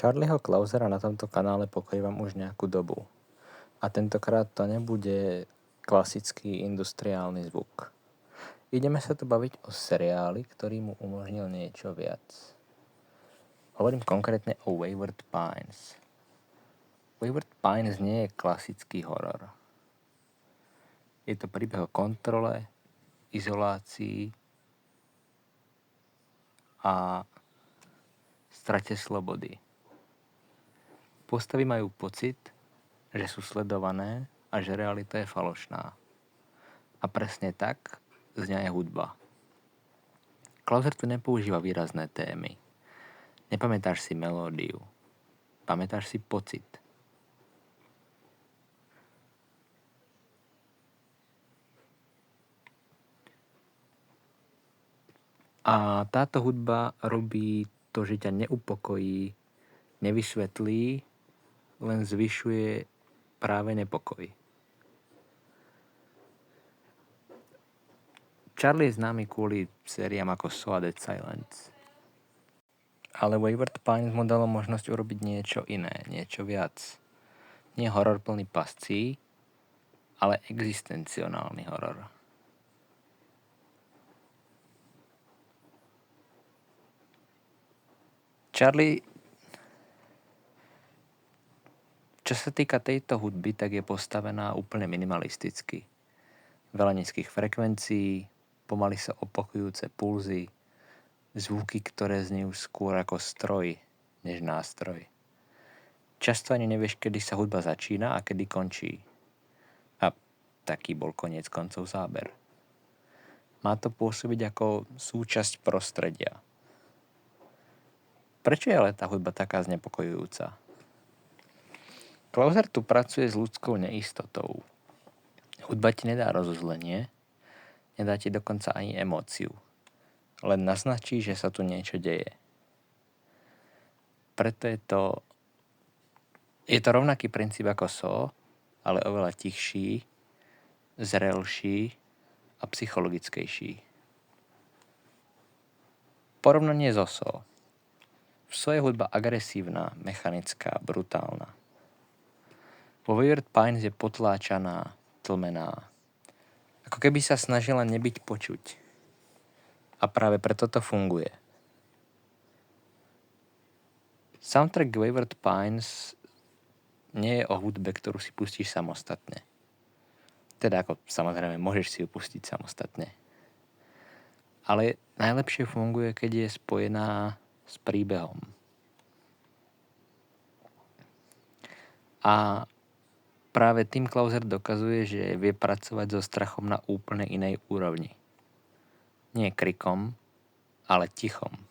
Charlieho Klausera na tomto kanále pokrývam už nejakú dobu. A tentokrát to nebude klasický industriálny zvuk. Ideme sa tu baviť o seriáli, ktorý mu umožnil niečo viac. Hovorím konkrétne o Wayward Pines. Wayward Pines nie je klasický horor. Je to príbeh o kontrole, izolácii a strate slobody. Postavy majú pocit, že sú sledované a že realita je falošná. A presne tak znie aj hudba. Klauser tu nepoužíva výrazné témy. Nepamätáš si melódiu. Pamätáš si pocit. A táto hudba robí to, že ťa neupokojí, nevysvetlí, len zvyšuje práve nepokoj. Charlie je známy kvôli sériám ako So a Dead Silence. Ale Wayward Pines mu dalo možnosť urobiť niečo iné, niečo viac. Nie horor plný pascí, ale existencionálny horor. Charlie, čo sa týka tejto hudby, tak je postavená úplne minimalisticky. Veľa nízkych frekvencií, pomaly sa opakujúce pulzy, zvuky, ktoré znejú skôr ako stroj, než nástroj. Často ani nevieš, kedy sa hudba začína a kedy končí. A taký bol koniec koncov záber. Má to pôsobiť ako súčasť prostredia. Prečo je ale tá hudba taká znepokojujúca? Klauser tu pracuje s ľudskou neistotou. Hudba ti nedá rozuzlenie, nedá ti dokonca ani emóciu. Len naznačí, že sa tu niečo deje. Preto je to rovnaký princíp ako So, ale oveľa tichší, zrelší a psychologickejší. Porovnanie so So. V So je hudba agresívna, mechanická, brutálna. Vo Wayward Pines je potláčaná, tlmená. Ako keby sa snažila nebyť počuť. A práve preto to funguje. Soundtrack Wayward Pines nie je o hudbe, ktorú si pustíš samostatne. Teda ako samozrejme môžeš si ju pustiť samostatne. Ale najlepšie funguje, keď je spojená s príbehom. A práve tým Klauser dokazuje, že vie pracovať so strachom na úplne inej úrovni. Nie krikom, ale tichom.